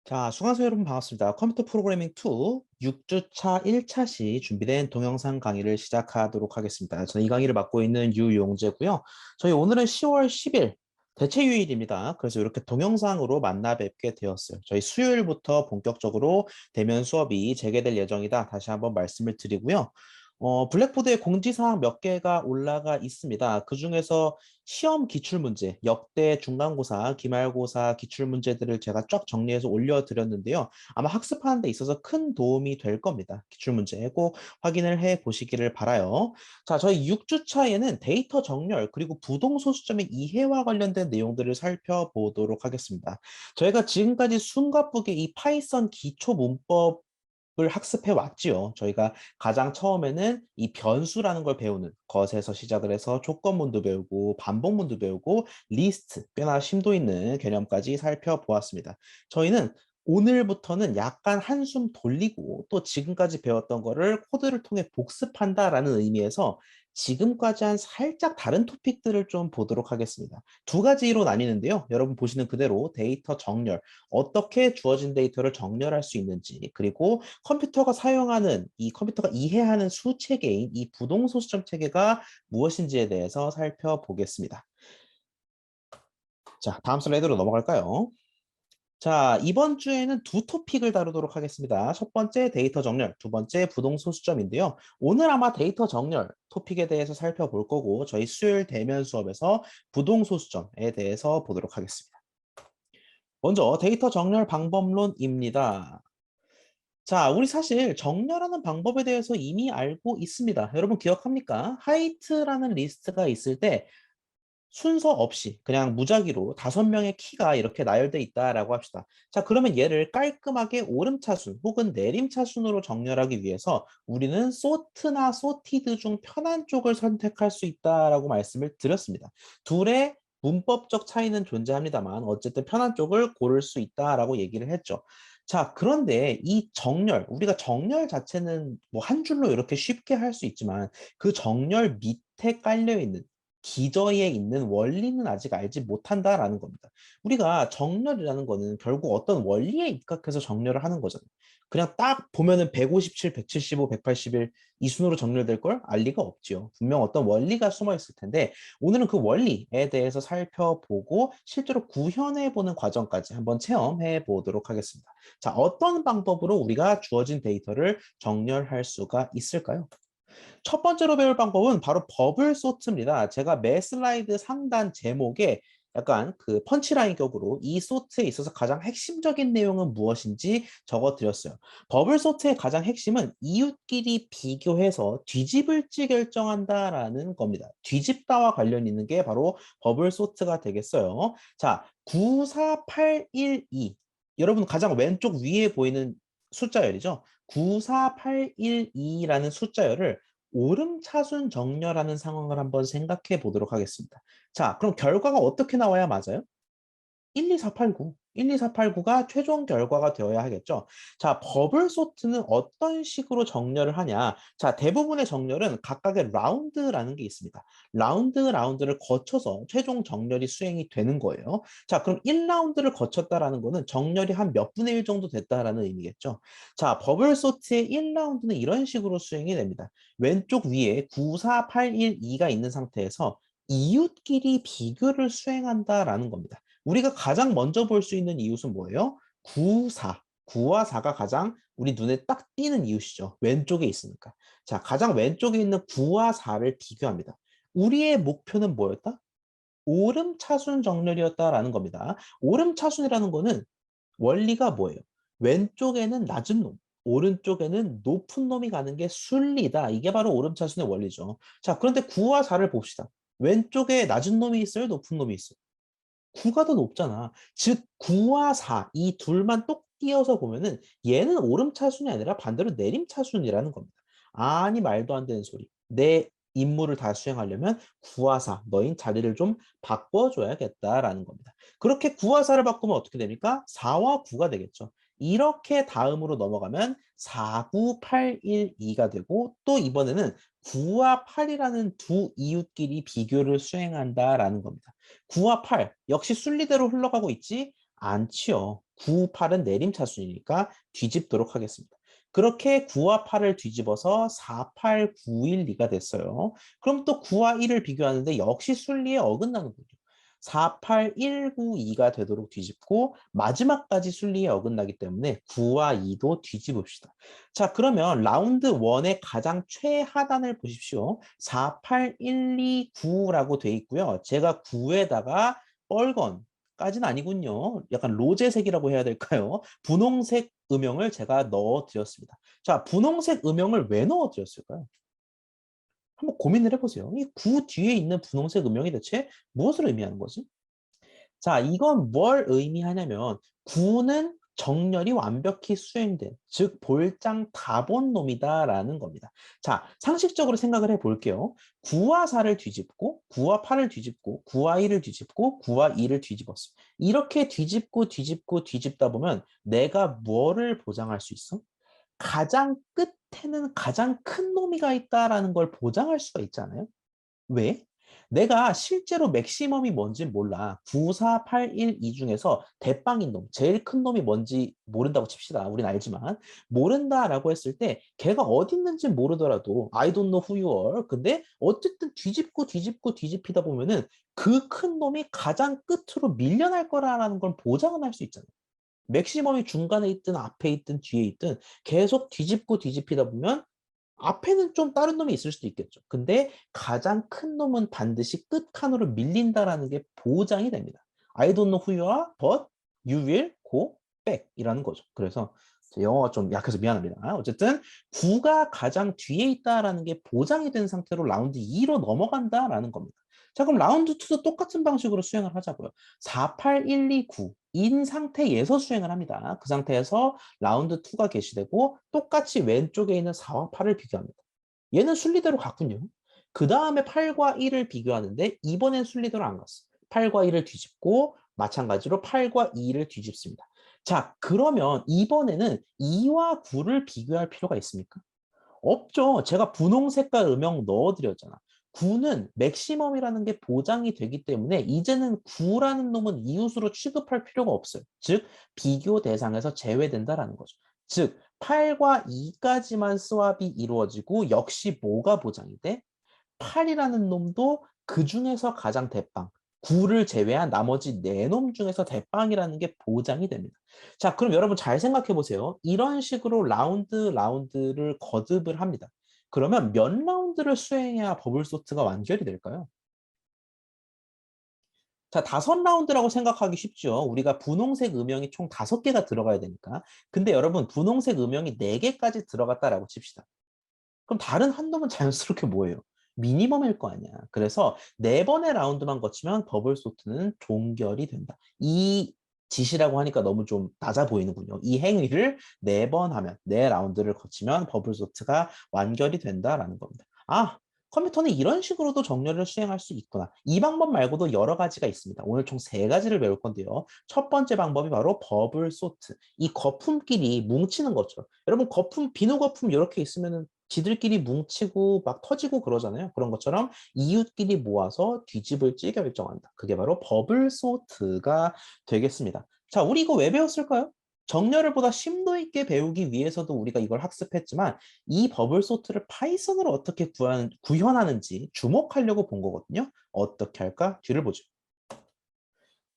자, 수강생 여러분 반갑습니다. 컴퓨터 프로그래밍 2 6주차 1차 시 준비된 동영상 강의를 시작하도록 하겠습니다. 저는 이 강의를 맡고 있는 유용재고요. 저희 오늘은 10월 10일 대체휴일입니다. 그래서 이렇게 동영상으로 만나 뵙게 되었어요. 저희 수요일부터 본격적으로 대면 수업이 재개될 예정이다. 다시 한번 말씀을 드리고요. 블랙보드에 공지사항 몇 개가 올라가 있습니다. 그중에서 시험 기출문제, 역대 중간고사, 기말고사 기출문제들을 제가 쫙 정리해서 올려드렸는데요. 아마 학습하는 데 있어서 큰 도움이 될 겁니다. 기출문제 꼭 확인을 해 보시기를 바라요. 자, 저희 6주차에는 데이터 정렬 그리고 부동소수점의 이해와 관련된 내용들을 살펴보도록 하겠습니다. 저희가 지금까지 숨가쁘게 이 파이썬 기초 문법 을 학습해 왔지요. 저희가 가장 처음에는 이 변수라는 걸 배우는 것에서 시작을 해서 조건문도 배우고 반복문도 배우고 리스트, 꽤나 심도 있는 개념까지 살펴보았습니다. 저희는 오늘부터는 약간 한숨 돌리고 또 지금까지 배웠던 거를 코드를 통해 복습한다라는 의미에서 지금까지 한 살짝 다른 토픽들을 좀 보도록 하겠습니다. 두 가지로 나뉘는데요. 여러분 보시는 그대로 데이터 정렬, 어떻게 주어진 데이터를 정렬할 수 있는지, 그리고 컴퓨터가 사용하는 이 컴퓨터가 이해하는 수체계인 이 부동소수점 체계가 무엇인지에 대해서 살펴보겠습니다. 자, 다음 슬라이드로 넘어갈까요? 자, 이번 주에는 두 토픽을 다루도록 하겠습니다. 첫 번째 데이터 정렬, 두 번째 부동소수점인데요. 오늘 아마 데이터 정렬 토픽에 대해서 살펴볼 거고 저희 수요일 대면 수업에서 부동소수점에 대해서 보도록 하겠습니다. 먼저 데이터 정렬 방법론입니다. 자, 우리 사실 정렬하는 방법에 대해서 이미 알고 있습니다. 여러분 기억합니까? 하이트라는 리스트가 있을 때 순서 없이 그냥 무작위로 5명의 키가 이렇게 나열돼 있다라고 합시다. 자, 그러면 얘를 깔끔하게 오름차순 혹은 내림차순으로 정렬하기 위해서 우리는 sort나 sorted 중 편한 쪽을 선택할 수 있다라고 말씀을 드렸습니다. 둘의 문법적 차이는 존재합니다만 어쨌든 편한 쪽을 고를 수 있다라고 얘기를 했죠. 자, 그런데 이 정렬, 우리가 정렬 자체는 뭐 한 줄로 이렇게 쉽게 할 수 있지만 그 정렬 밑에 깔려 있는 기저에 있는 원리는 아직 알지 못한다라는 겁니다. 우리가 정렬이라는 거는 결국 어떤 원리에 입각해서 정렬을 하는 거잖아요. 그냥 딱 보면은 157, 175, 181 이 순으로 정렬될 걸 알 리가 없지요. 분명 어떤 원리가 숨어 있을 텐데 오늘은 그 원리에 대해서 살펴보고 실제로 구현해 보는 과정까지 한번 체험해 보도록 하겠습니다. 자, 어떤 방법으로 우리가 주어진 데이터를 정렬할 수가 있을까요? 첫 번째로 배울 방법은 바로 버블 소트입니다. 제가 매 슬라이드 상단 제목에 약간 그 펀치라인 격으로 이 소트에 있어서 가장 핵심적인 내용은 무엇인지 적어드렸어요. 버블 소트의 가장 핵심은 이웃끼리 비교해서 뒤집을지 결정한다라는 겁니다. 뒤집다와 관련 있는 게 바로 버블 소트가 되겠어요. 자, 94812. 여러분 가장 왼쪽 위에 보이는 숫자열이죠. 94812라는 숫자열을 오름차순 정렬하는 상황을 한번 생각해 보도록 하겠습니다. 자, 그럼 결과가 어떻게 나와야 맞아요? 12489. 12489가 최종 결과가 되어야 하겠죠. 자, 버블 소트는 어떤 식으로 정렬을 하냐? 자, 대부분의 정렬은 각각의 라운드라는 게 있습니다. 라운드를 거쳐서 최종 정렬이 수행이 되는 거예요. 자, 그럼 1라운드를 거쳤다라는 거는 정렬이 한 몇 분의 1 정도 됐다라는 의미겠죠. 자, 버블 소트의 1라운드는 이런 식으로 수행이 됩니다. 왼쪽 위에 94812가 있는 상태에서 이웃끼리 비교를 수행한다라는 겁니다. 우리가 가장 먼저 볼 수 있는 이웃은 뭐예요? 9, 4. 9와 4가 가장 우리 눈에 딱 띄는 이웃이죠. 왼쪽에 있으니까. 자, 가장 왼쪽에 있는 9와 4를 비교합니다. 우리의 목표는 뭐였다? 오름차순 정렬이었다라는 겁니다. 오름차순이라는 거는 원리가 뭐예요? 왼쪽에는 낮은 놈, 오른쪽에는 높은 놈이 가는 게 순리다. 이게 바로 오름차순의 원리죠. 자, 그런데 9와 4를 봅시다. 왼쪽에 낮은 놈이 있어요? 높은 놈이 있어요? 9가 더 높잖아. 즉 9와 4, 이 둘만 똑 띄어서 보면은 얘는 오름차순이 아니라 반대로 내림차순이라는 겁니다. 아니 말도 안 되는 소리. 내 임무를 다 수행하려면 9와 4, 너희 자리를 좀 바꿔줘야겠다라는 겁니다. 그렇게 9와 4를 바꾸면 어떻게 됩니까? 4와 9가 되겠죠. 이렇게 다음으로 넘어가면 4, 9, 8, 1, 2가 되고 또 이번에는 9와 8이라는 두 이웃끼리 비교를 수행한다라는 겁니다. 9와 8 역시 순리대로 흘러가고 있지? 않지요. 9, 8은 내림차순이니까 뒤집도록 하겠습니다. 그렇게 9와 8을 뒤집어서 4, 8, 9, 1, 2가 됐어요. 그럼 또 9와 1을 비교하는데 역시 순리에 어긋나는군요. 4, 8, 1, 9, 2가 되도록 뒤집고 마지막까지 순리에 어긋나기 때문에 9와 2도 뒤집읍시다. 자, 그러면 라운드 1의 가장 최하단을 보십시오. 4, 8, 1, 2, 9라고 돼 있고요. 제가 9에다가 빨간 까지는 아니군요. 약간 로제색이라고 해야 될까요? 분홍색 음영을 제가 넣어드렸습니다. 자, 분홍색 음영을 왜 넣어드렸을까요? 한번 고민을 해보세요. 이 구 뒤에 있는 분홍색 음영이 대체 무엇을 의미하는 거지? 자, 이건 뭘 의미하냐면 구는 정렬이 완벽히 수행된, 즉 볼장 다본 놈이다라는 겁니다. 자, 상식적으로 생각을 해볼게요. 9와 4를 뒤집고 9와 8을 뒤집고 9와 1을 뒤집고 9와 2를 뒤집었어. 이렇게 뒤집고 뒤집고 뒤집다 보면 내가 뭐를 보장할 수 있어? 가장 끝에는 가장 큰 놈이가 있다라는 걸 보장할 수가 있잖아요. 왜? 내가 실제로 맥시멈이 뭔지 몰라. 9, 4, 8, 1, 2 중에서 대빵인 놈, 제일 큰 놈이 뭔지 모른다고 칩시다. 우린 알지만. 모른다라고 했을 때 걔가 어디 있는지 모르더라도 I don't know who you are. 근데 어쨌든 뒤집고 뒤집고 뒤집히다 보면은 그 큰 놈이 가장 끝으로 밀려날 거라는 걸 보장은 할 수 있잖아요. 맥시멈이 중간에 있든 앞에 있든 뒤에 있든 계속 뒤집고 뒤집히다 보면 앞에는 좀 다른 놈이 있을 수도 있겠죠. 근데 가장 큰 놈은 반드시 끝칸으로 밀린다라는 게 보장이 됩니다. I don't know who you are, but you will go back 이라는 거죠. 그래서 영어가 좀 약해서 미안합니다. 어쨌든 9가 가장 뒤에 있다라는 게 보장이 된 상태로 라운드 2로 넘어간다라는 겁니다. 자, 그럼 라운드 2도 똑같은 방식으로 수행을 하자고요. 4, 8, 1, 2, 9인 상태에서 수행을 합니다. 그 상태에서 라운드 2가 개시되고 똑같이 왼쪽에 있는 4와 8을 비교합니다. 얘는 순리대로 갔군요. 그 다음에 8과 1을 비교하는데 이번엔 순리대로 안 갔어. 8과 1을 뒤집고 마찬가지로 8과 2를 뒤집습니다. 자, 그러면 이번에는 2와 9를 비교할 필요가 있습니까? 없죠. 제가 분홍 색깔 음영 넣어드렸잖아. 9는 맥시멈이라는 게 보장이 되기 때문에 이제는 9라는 놈은 이웃으로 취급할 필요가 없어요. 즉, 비교 대상에서 제외된다라는 거죠. 즉, 8과 2까지만 스왑이 이루어지고 역시 뭐가 보장이 돼? 8이라는 놈도 그 중에서 가장 대빵. 9를 제외한 나머지 4놈 중에서 대빵이라는 게 보장이 됩니다. 자, 그럼 여러분 잘 생각해 보세요. 이런 식으로 라운드를 거듭을 합니다. 그러면 몇 라운드를 수행해야 버블 소트가 완결이 될까요? 자, 5라운드라고 생각하기 쉽죠. 우리가 분홍색 음영이 총 5개가 들어가야 되니까. 근데 여러분, 분홍색 음영이 4개까지 들어갔다라고 칩시다. 그럼 다른 한 놈은 자연스럽게 뭐예요? 미니멈일 거 아니야. 그래서 4번의 라운드만 거치면 버블 소트는 종결이 된다. 이 짓이라고 하니까 너무 좀 낮아 보이는군요. 이 행위를 4번 하면, 4라운드를 거치면 버블 소트가 완결이 된다라는 겁니다. 아, 컴퓨터는 이런 식으로도 정렬을 수행할 수 있구나. 이 방법 말고도 여러 가지가 있습니다. 오늘 총 3가지를 배울 건데요. 첫 번째 방법이 바로 버블 소트. 이 거품끼리 뭉치는 것처럼. 여러분 거품, 비누 거품 이렇게 있으면 지들끼리 뭉치고 막 터지고 그러잖아요. 그런 것처럼 이웃끼리 모아서 뒤집을지 결정한다. 그게 바로 버블 소트가 되겠습니다. 자, 우리 이거 왜 배웠을까요? 정렬을 보다 심도 있게 배우기 위해서도 우리가 이걸 학습했지만 이 버블 소트를 파이썬으로 어떻게 구현하는지 주목하려고 본 거거든요. 어떻게 할까? 뒤를 보죠.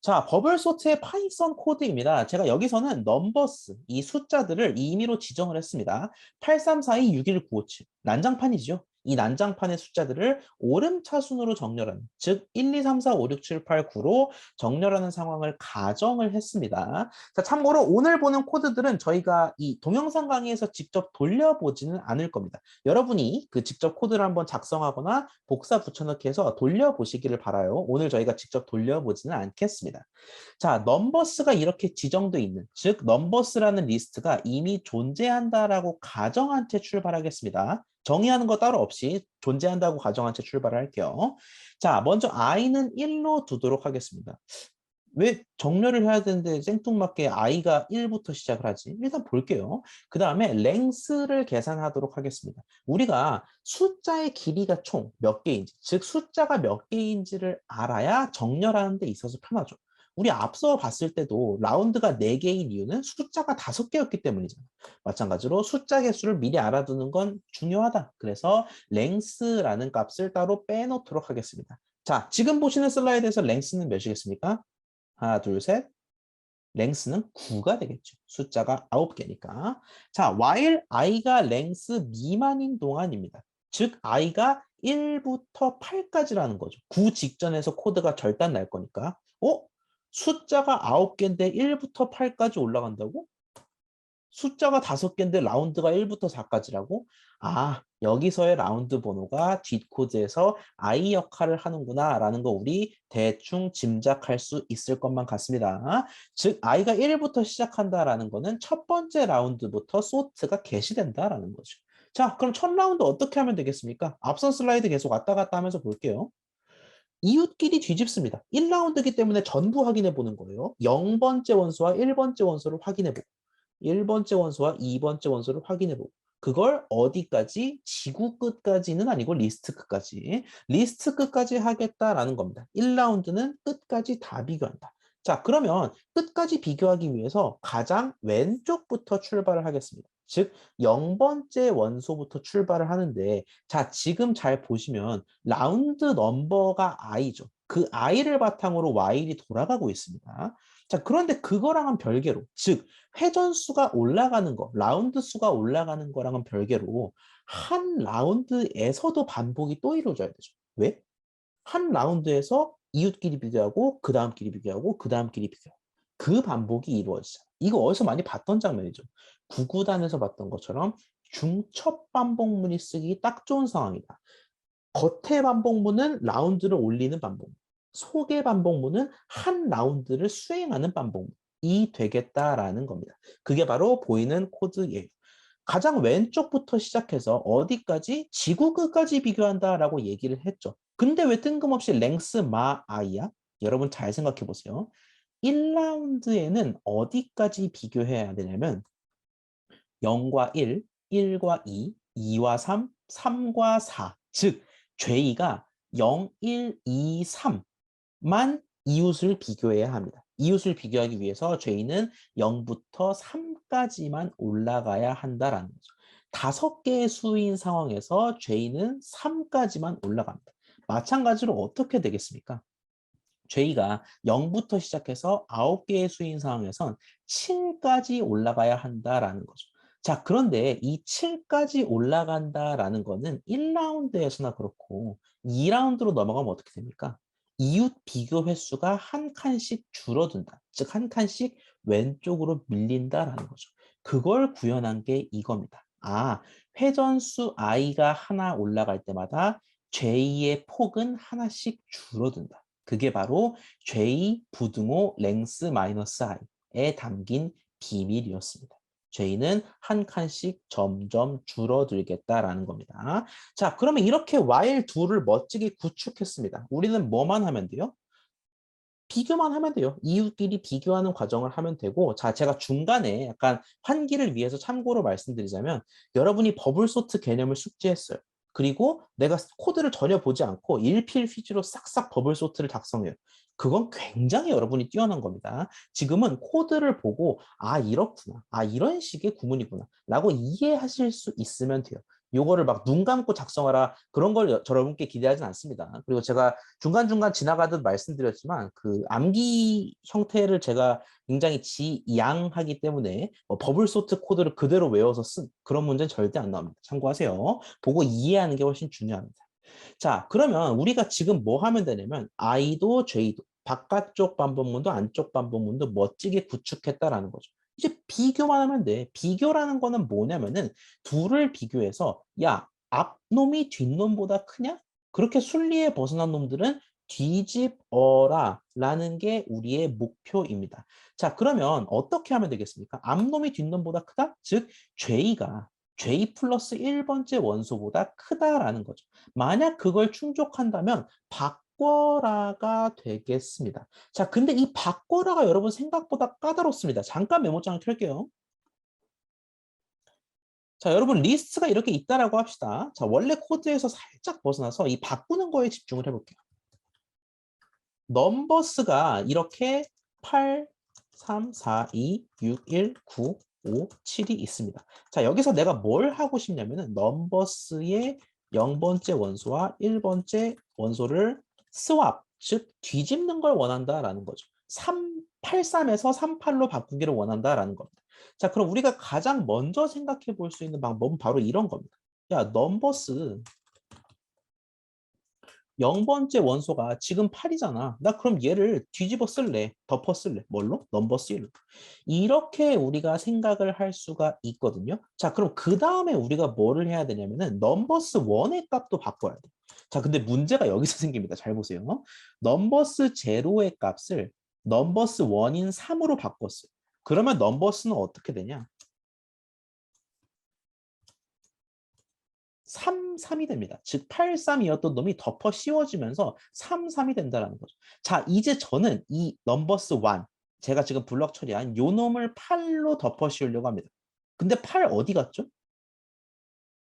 자, 버블 소트의 파이썬 코드입니다. 제가 여기서는 넘버스, 이 숫자들을 임의로 지정을 했습니다. 83426197, 난장판이죠. 이 난장판의 숫자들을 오름차순으로 정렬하는, 즉 1, 2, 3, 4, 5, 6, 7, 8, 9로 정렬하는 상황을 가정을 했습니다. 자, 참고로 오늘 보는 코드들은 저희가 이 동영상 강의에서 직접 돌려보지는 않을 겁니다. 여러분이 그 직접 코드를 한번 작성하거나 복사 붙여넣기 해서 돌려보시기를 바라요. 오늘 저희가 직접 돌려보지는 않겠습니다. 자, 넘버스가 이렇게 지정돼 있는, 즉 넘버스라는 리스트가 이미 존재한다라고 가정한 채 출발하겠습니다. 정의하는 거 따로 없이 존재한다고 가정한 채 출발할게요. 자, 먼저 i는 1로 두도록 하겠습니다. 왜 정렬을 해야 되는데 생뚱맞게 i가 1부터 시작을 하지? 일단 볼게요. 그 다음에 length를 계산하도록 하겠습니다. 우리가 숫자의 길이가 총 몇 개인지, 즉 숫자가 몇 개인지를 알아야 정렬하는 데 있어서 편하죠. 우리 앞서 봤을 때도 라운드가 4개인 이유는 숫자가 5개였기 때문이잖아. 마찬가지로 숫자 개수를 미리 알아두는 건 중요하다. 그래서 length라는 값을 따로 빼놓도록 하겠습니다. 자, 지금 보시는 슬라이드에서 length는 몇이겠습니까? 하나, 둘, 셋. length는 9가 되겠죠. 숫자가 9개니까. 자, while i가 length 미만인 동안입니다. 즉, i가 1부터 8까지라는 거죠. 9 직전에서 코드가 절단 날 거니까. 숫자가 9개인데 1부터 8까지 올라간다고? 숫자가 5개인데 라운드가 1부터 4까지라고? 아, 여기서의 라운드 번호가 뒷코드에서 i 역할을 하는구나 라는 거 우리 대충 짐작할 수 있을 것만 같습니다. 즉, i가 1부터 시작한다라는 거는 첫 번째 라운드부터 소트가 개시된다라는 거죠. 자, 그럼 첫 라운드 어떻게 하면 되겠습니까? 앞선 슬라이드 계속 왔다 갔다 하면서 볼게요. 이웃끼리 뒤집습니다. 1라운드이기 때문에 전부 확인해 보는 거예요. 0번째 원소와 1번째 원소를 확인해 보고 1번째 원소와 2번째 원소를 확인해보고 그걸 어디까지? 지구 끝까지는 아니고 리스트 끝까지. 리스트 끝까지 하겠다라는 겁니다. 1라운드는 끝까지 다 비교한다. 자, 그러면 끝까지 비교하기 위해서 가장 왼쪽부터 출발을 하겠습니다. 즉 0번째 원소부터 출발을 하는데 자, 지금 잘 보시면 라운드 넘버가 i죠. 그 i를 바탕으로 while이 돌아가고 있습니다. 자, 그런데 그거랑은 별개로, 즉 회전수가 올라가는 거, 라운드 수가 올라가는 거랑은 별개로 한 라운드에서도 반복이 또 이루어져야 되죠. 왜? 한 라운드에서 이웃끼리 비교하고 그 다음끼리 비교하고 그 다음끼리 비교하고 그 반복이 이루어지잖아. 이거 어디서 많이 봤던 장면이죠. 구구단에서 봤던 것처럼 중첩 반복문이 쓰기 딱 좋은 상황이다. 겉의 반복문은 라운드를 올리는 반복문, 속의 반복문은 한 라운드를 수행하는 반복문이 되겠다라는 겁니다. 그게 바로 보이는 코드예요. 가장 왼쪽부터 시작해서 어디까지? 지구 끝까지 비교한다라고 얘기를 했죠. 근데 왜 뜬금없이 랭스 마 아이야? 여러분 잘 생각해 보세요. 1라운드에는 어디까지 비교해야 되냐면 0과 1, 1과 2, 2와 3, 3과 4. 즉 죄의가 0, 1, 2, 3만 이웃을 비교해야 합니다. 이웃을 비교하기 위해서 죄의는 0부터 3까지만 올라가야 한다라는 거죠. 5개의 수인 상황에서 죄의는 3까지만 올라갑니다. 마찬가지로 어떻게 되겠습니까? 죄의가 0부터 시작해서 9개의 수인 상황에선 7까지 올라가야 한다라는 거죠. 자, 그런데 이 7까지 올라간다라는 거는 1라운드에서나 그렇고 2라운드로 넘어가면 어떻게 됩니까? 이웃 비교 횟수가 한 칸씩 줄어든다. 즉, 한 칸씩 왼쪽으로 밀린다라는 거죠. 그걸 구현한 게 이겁니다. 아, 회전수 i가 하나 올라갈 때마다 j 의 폭은 하나씩 줄어든다. 그게 바로 j 부등호 랭스 마이너스 i에 담긴 비밀이었습니다. j는 한 칸씩 점점 줄어들겠다라는 겁니다. 자, 그러면 이렇게 while 2를 멋지게 구축했습니다. 우리는 뭐만 하면 돼요? 비교만 하면 돼요. 이웃끼리 비교하는 과정을 하면 되고, 자, 제가 중간에 약간 환기를 위해서 참고로 말씀드리자면, 여러분이 버블 소트 개념을 숙지했어요. 그리고 내가 코드를 전혀 보지 않고 일필휘지로 싹싹 버블 소트를 작성해요. 그건 굉장히 여러분이 뛰어난 겁니다. 지금은 코드를 보고, 아, 이렇구나. 아, 이런 식의 구문이구나. 라고 이해하실 수 있으면 돼요. 요거를 막 눈 감고 작성하라 그런 걸 여러분께 기대하진 않습니다. 그리고 제가 중간중간 지나가듯 말씀드렸지만 그 암기 형태를 제가 굉장히 지양하기 때문에 버블 소트 코드를 그대로 외워서 쓴 그런 문제는 절대 안 나옵니다. 참고하세요. 보고 이해하는 게 훨씬 중요합니다. 자, 그러면 우리가 지금 뭐 하면 되냐면 I도 J도 바깥쪽 반복문도 안쪽 반복문도 멋지게 구축했다라는 거죠. 이제 비교만 하면 돼. 비교라는 거는 뭐냐면은 둘을 비교해서 야, 앞놈이 뒷놈보다 크냐? 그렇게 순리에 벗어난 놈들은 뒤집어라 라는 게 우리의 목표입니다. 자, 그러면 어떻게 하면 되겠습니까? 앞놈이 뒷놈보다 크다? 즉, J가 J 플러스 1번째 원소보다 크다라는 거죠. 만약 그걸 충족한다면 바꿔라가 되겠습니다. 자, 근데 이 바꿔라가 여러분 생각보다 까다롭습니다. 잠깐 메모장을 켤게요. 자, 여러분 리스트가 이렇게 있다라고 합시다. 자, 원래 코드에서 살짝 벗어나서 이 바꾸는 거에 집중을 해볼게요. 넘버스가 이렇게 8, 3, 4, 2, 6, 1, 9, 5, 7이 있습니다. 자, 여기서 내가 뭘 하고 싶냐면은 넘버스의 0번째 원소와 1번째 원소를 스왑, 즉 뒤집는 걸 원한다라는 거죠. 83에서 38로 바꾸기를 원한다라는 겁니다. 자, 그럼 우리가 가장 먼저 생각해 볼 수 있는 방법은 바로 이런 겁니다. 야, 넘버스 0번째 원소가 지금 8이잖아. 나 그럼 얘를 뒤집어 쓸래. 덮어 쓸래. 뭘로? 넘버스 1로. 이렇게 우리가 생각을 할 수가 있거든요. 자, 그럼 그 다음에 우리가 뭐를 해야 되냐면은 넘버스 1의 값도 바꿔야 돼. 자, 근데 문제가 여기서 생깁니다. 잘 보세요. 넘버스 제로의 값을 넘버스 1인 3으로 바꿨어요. 그러면 넘버스는 어떻게 되냐? 3, 3이 됩니다. 즉 8, 3이었던 놈이 덮어 씌워지면서 3, 3이 된다는 거죠. 자, 이제 저는 이 넘버스 1, 제가 지금 블럭 처리한 요 놈을 8로 덮어 씌우려고 합니다. 근데 8 어디 갔죠?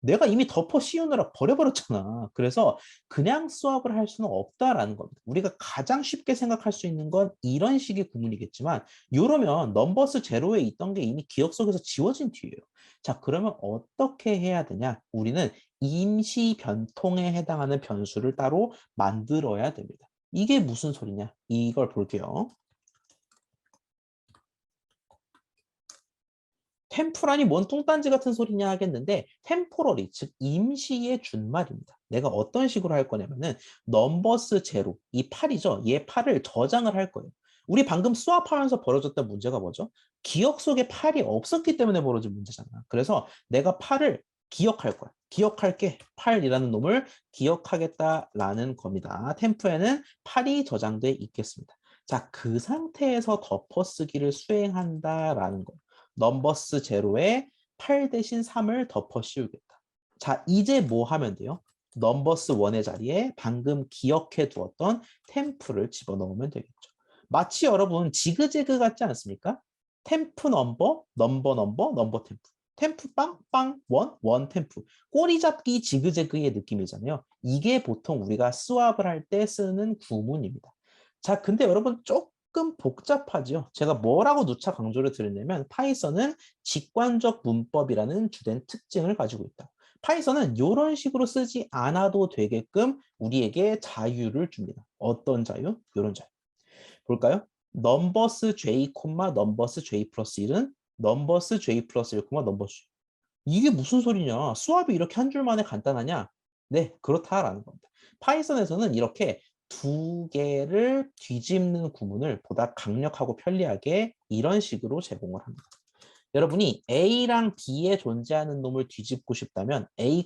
내가 이미 덮어 씌우느라 버려버렸잖아. 그래서 그냥 수학을 할 수는 없다라는 겁니다. 우리가 가장 쉽게 생각할 수 있는 건 이런 식의 구문이겠지만 이러면 넘버스 제로에 있던 게 이미 기억 속에서 지워진 뒤예요. 자, 그러면 어떻게 해야 되냐? 우리는 임시 변통에 해당하는 변수를 따로 만들어야 됩니다. 이게 무슨 소리냐? 이걸 볼게요. 템포라니 뭔 뚱딴지 같은 소리냐 하겠는데 템포러리 즉 임시의 준말입니다. 내가 어떤 식으로 할 거냐면은 넘버스 제로 이 8이죠. 얘 8을 저장을 할 거예요. 우리 방금 수합하면서 벌어졌던 문제가 뭐죠? 기억 속에 8이 없었기 때문에 벌어진 문제잖아. 그래서 내가 8을 기억할 거야. 기억할게 8이라는 놈을 기억하겠다라는 겁니다. 템포에는 8이 저장돼 있겠습니다. 자, 그 상태에서 덮어쓰기를 수행한다라는 거예요. 넘버스 제로에 8 대신 3을 덮어 씌우겠다. 자, 이제 뭐 하면 돼요? 넘버스 1의 자리에 방금 기억해 두었던 템프를 집어넣으면 되겠죠. 마치 여러분 지그재그 같지 않습니까? 템프 넘버, 넘버 넘버, 넘버 템프. 템프 빵, 빵, 원, 원 템프. 꼬리 잡기 지그재그의 느낌이잖아요. 이게 보통 우리가 수합을 할 때 쓰는 구문입니다. 자, 근데 여러분 조금 복잡하죠. 제가 뭐라고 누차 강조를 드렸냐면 파이썬은 직관적 문법이라는 주된 특징을 가지고 있다. 파이썬은 이런 식으로 쓰지 않아도 되게끔 우리에게 자유를 줍니다. 어떤 자유? 이런 자유. 볼까요? 넘버스 j, 넘버스 j 플러스 1은 넘버스 j 플러스 1, 넘버스 j. 이게 무슨 소리냐? 수압이 이렇게 한 줄 만에 간단하냐? 네, 그렇다라는 겁니다. 파이썬에서는 이렇게 두 개를 뒤집는 구문을 보다 강력하고 편리하게 이런 식으로 제공을 합니다. 여러분이 A랑 B에 존재하는 놈을 뒤집고 싶다면 A,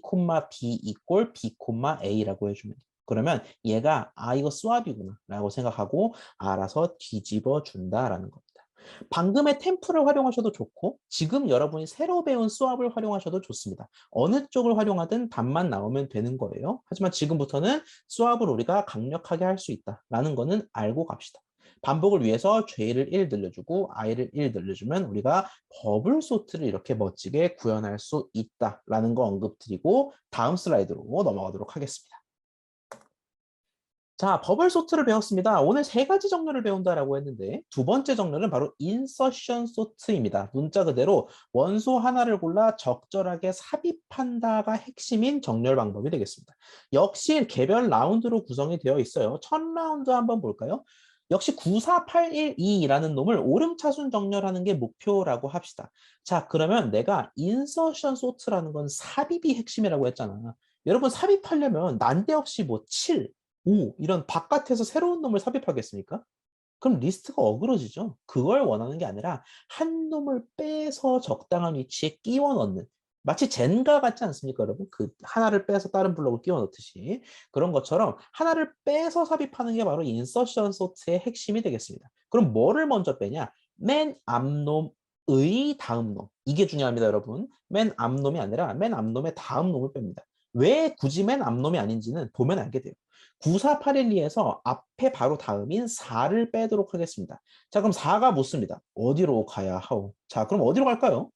B 이꼴 B, A라고 해주면 돼요. 그러면 얘가 이거 수압이구나 라고 생각하고 알아서 뒤집어 준다라는 겁니다. 방금의 템프를 활용하셔도 좋고 지금 여러분이 새로 배운 수압을 활용하셔도 좋습니다. 어느 쪽을 활용하든 답만 나오면 되는 거예요. 하지만 지금부터는 수압을 우리가 강력하게 할 수 있다라는 거는 알고 갑시다. 반복을 위해서 J를 1 늘려주고 I를 1 늘려주면 우리가 버블 소트를 이렇게 멋지게 구현할 수 있다라는 거 언급드리고 다음 슬라이드로 넘어가도록 하겠습니다. 자, 버블 소트를 배웠습니다. 오늘 세 가지 정렬을 배운다라고 했는데 두 번째 정렬은 바로 인서션 소트입니다. 문자 그대로 원소 하나를 골라 적절하게 삽입한다가 핵심인 정렬 방법이 되겠습니다. 역시 개별 라운드로 구성이 되어 있어요. 첫 라운드 한번 볼까요? 역시 94812라는 놈을 오름차순 정렬하는 게 목표라고 합시다. 자, 그러면 내가 인서션 소트라는 건 삽입이 핵심이라고 했잖아. 여러분 삽입하려면 난데없이 뭐 7, 이런 바깥에서 새로운 놈을 삽입하겠습니까? 그럼 리스트가 어그러지죠. 그걸 원하는 게 아니라 한 놈을 빼서 적당한 위치에 끼워 넣는 마치 젠가 같지 않습니까, 여러분? 그 하나를 빼서 다른 블록을 끼워 넣듯이 그런 것처럼 하나를 빼서 삽입하는 게 바로 인서션 소트의 핵심이 되겠습니다. 그럼 뭐를 먼저 빼냐? 맨 앞놈의 다음 놈. 이게 중요합니다, 여러분. 맨 앞놈이 아니라 맨 앞놈의 다음 놈을 뺍니다. 왜 굳이 맨 앞놈이 아닌지는 보면 알게 돼요. 94812에서 앞에 바로 다음인 4를 빼도록 하겠습니다. 자, 그럼 4가 묻습니다. 어디로 가야 하오? 자, 그럼 어디로 갈까요?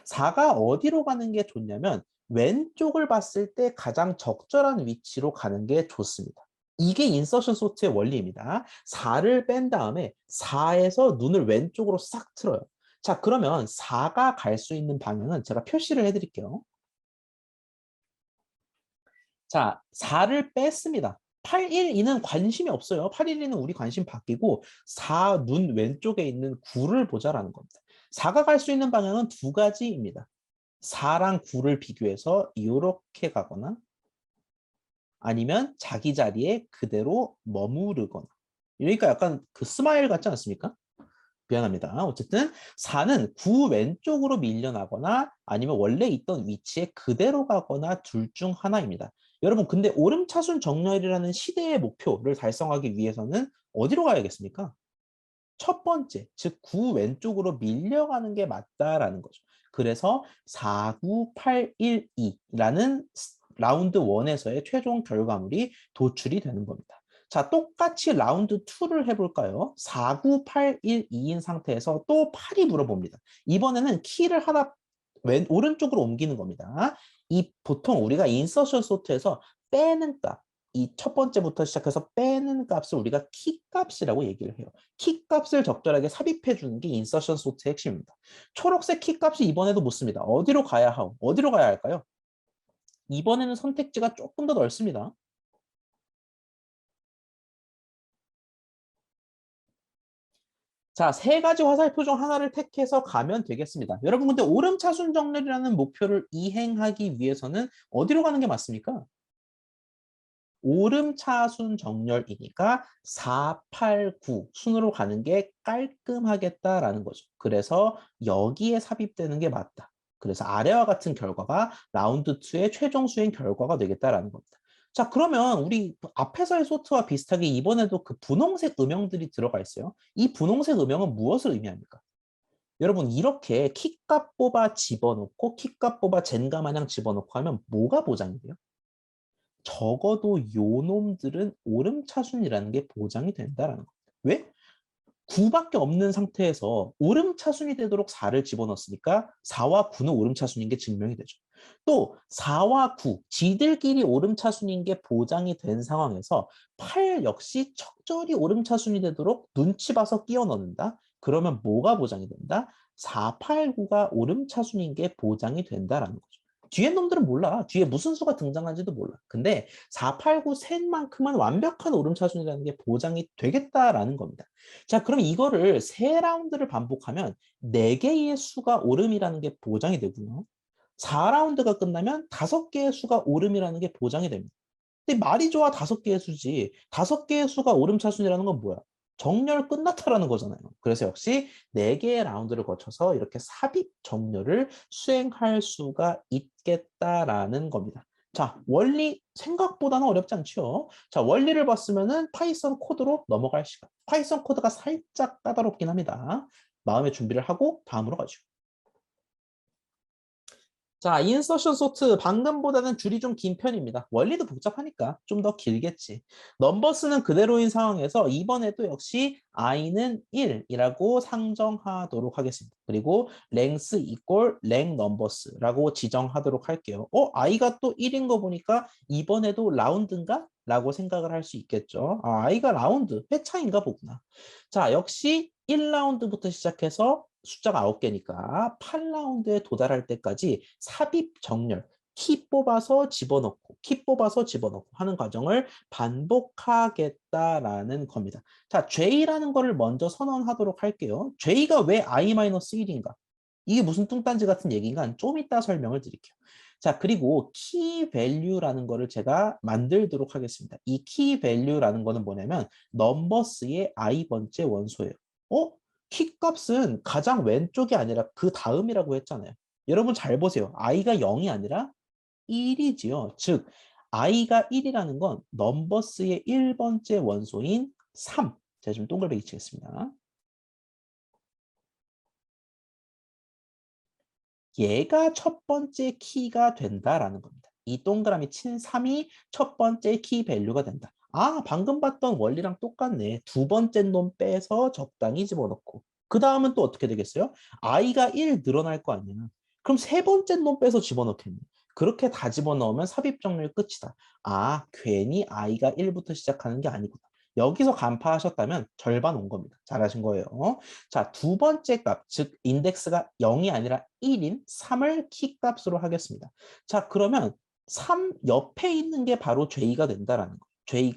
4가 어디로 가는 게 좋냐면 왼쪽을 봤을 때 가장 적절한 위치로 가는 게 좋습니다. 이게 인서션 소트의 원리입니다. 4를 뺀 다음에 4에서 눈을 왼쪽으로 싹 틀어요. 자, 그러면 4가 갈 수 있는 방향은 제가 표시를 해드릴게요. 자, 4를 뺐습니다. 8, 1, 2는 관심이 없어요. 8, 1, 2는 우리 관심 바뀌고 4, 눈 왼쪽에 있는 9를 보자라는 겁니다. 4가 갈 수 있는 방향은 두 가지입니다. 4랑 9를 비교해서 이렇게 가거나 아니면 자기 자리에 그대로 머무르거나. 그러니까 약간 그 스마일 같지 않습니까? 미안합니다. 어쨌든 4는 9 왼쪽으로 밀려나거나 아니면 원래 있던 위치에 그대로 가거나 둘 중 하나입니다. 여러분 근데 오름차순 정렬이라는 시대의 목표를 달성하기 위해서는 어디로 가야겠습니까? 첫 번째, 즉 9 왼쪽으로 밀려가는 게 맞다라는 거죠. 그래서 4, 9, 8, 1, 2라는 라운드 1에서의 최종 결과물이 도출이 되는 겁니다. 자, 똑같이 라운드 2를 해볼까요? 4, 9, 8, 1, 2인 상태에서 또 8이 물어봅니다. 이번에는 키를 하나 오른쪽으로 옮기는 겁니다. 이 보통 우리가 인서션 소트에서 빼는 값, 이 첫 번째부터 시작해서 빼는 값을 우리가 키 값이라고 얘기를 해요. 키 값을 적절하게 삽입해 주는 게 인서션 소트의 핵심입니다. 초록색 키 값이 이번에도 묻습니다. 어디로 가야 하고 어디로 가야 할까요? 이번에는 선택지가 조금 더 넓습니다. 자, 세 가지 화살표 중 하나를 택해서 가면 되겠습니다. 여러분, 근데 오름차순 정렬이라는 목표를 이행하기 위해서는 어디로 가는 게 맞습니까? 오름차순 정렬이니까 4, 8, 9 순으로 가는 게 깔끔하겠다라는 거죠. 그래서 여기에 삽입되는 게 맞다. 그래서 아래와 같은 결과가 라운드 2의 최종 수행 결과가 되겠다라는 겁니다. 자, 그러면 우리 앞에서의 소트와 비슷하게 이번에도 그 분홍색 음영들이 들어가 있어요. 이 분홍색 음영은 무엇을 의미합니까? 여러분 이렇게 키값 뽑아 집어넣고 키값 뽑아 젠가 마냥 집어넣고 하면 뭐가 보장이 돼요? 적어도 요 놈들은 오름차순이라는 게 보장이 된다라는 겁니다. 왜? 9밖에 없는 상태에서 오름차순이 되도록 4를 집어넣었으니까 4와 9는 오름차순인 게 증명이 되죠. 또 4와 9, 지들끼리 오름차순인 게 보장이 된 상황에서 8 역시 적절히 오름차순이 되도록 눈치 봐서 끼워 넣는다. 그러면 뭐가 보장이 된다? 4, 8, 9가 오름차순인 게 보장이 된다라는 거죠. 뒤에 놈들은 몰라. 뒤에 무슨 수가 등장한지도 몰라. 근데 4, 8, 9 셋만큼은 완벽한 오름차순이라는 게 보장이 되겠다라는 겁니다. 자, 그럼 이거를 세 라운드를 반복하면 네개의 수가 오름이라는 게 보장이 되고요. 4라운드가 끝나면 5개의 수가 오름이라는 게 보장이 됩니다. 근데 말이 좋아 5개의 수지. 5개의 수가 오름차순이라는 건 뭐야? 정렬 끝났다라는 거잖아요. 그래서 역시 4개의 라운드를 거쳐서 이렇게 삽입 정렬을 수행할 수가 있겠다라는 겁니다. 자, 원리 생각보다는 어렵지 않죠? 자, 원리를 봤으면은 파이썬 코드로 넘어갈 시간. 파이썬 코드가 살짝 까다롭긴 합니다. 마음의 준비를 하고 다음으로 가죠. 자, 인서션 소트 방금보다는 줄이 좀 긴 편입니다. 원리도 복잡하니까 좀 더 길겠지. 넘버스는 그대로인 상황에서 이번에도 역시 i는 1이라고 상정하도록 하겠습니다. 그리고 length equal length numbers라고 지정하도록 할게요. i가 또 1인 거 보니까 이번에도 라운드인가? 라고 생각을 할 수 있겠죠. i가 라운드, 회차인가 보구나. 자, 역시 1라운드부터 시작해서 숫자가 9개니까 8라운드에 도달할 때까지 삽입 정렬, 키 뽑아서 집어넣고 키 뽑아서 집어넣고 하는 과정을 반복하겠다라는 겁니다. 자, J라는 거를 먼저 선언하도록 할게요. J가 왜 I-1인가? 이게 무슨 뚱딴지 같은 얘기인가? 좀 이따 설명을 드릴게요. 자, 그리고 키 밸류라는 거를 제가 만들도록 하겠습니다. 이 키 밸류라는 거는 뭐냐면 넘버스의 i번째 원소예요. 어? 키 값은 가장 왼쪽이 아니라 그 다음이라고 했잖아요. 여러분 잘 보세요. i가 0이 아니라 1이지요. 즉 i가 1이라는 건 넘버스의 1번째 원소인 3. 제가 좀 동글베기 치겠습니다. 얘가 첫 번째 키가 된다라는 겁니다. 이 동그라미 친 3이 첫 번째 키 밸류가 된다. 아, 방금 봤던 원리랑 똑같네. 두 번째 놈 빼서 적당히 집어넣고. 그 다음은 또 어떻게 되겠어요? i가 1 늘어날 거 아니야. 그럼 세 번째 놈 빼서 집어넣겠네. 그렇게 다 집어넣으면 삽입정렬 끝이다. 아, 괜히 i가 1부터 시작하는 게 아니구나. 여기서 간파하셨다면 절반 온 겁니다. 잘하신 거예요. 자, 두 번째 값, 즉 인덱스가 0이 아니라 1인 3을 키값으로 하겠습니다. 자, 그러면 3 옆에 있는 게 바로 J가 된다라는 거.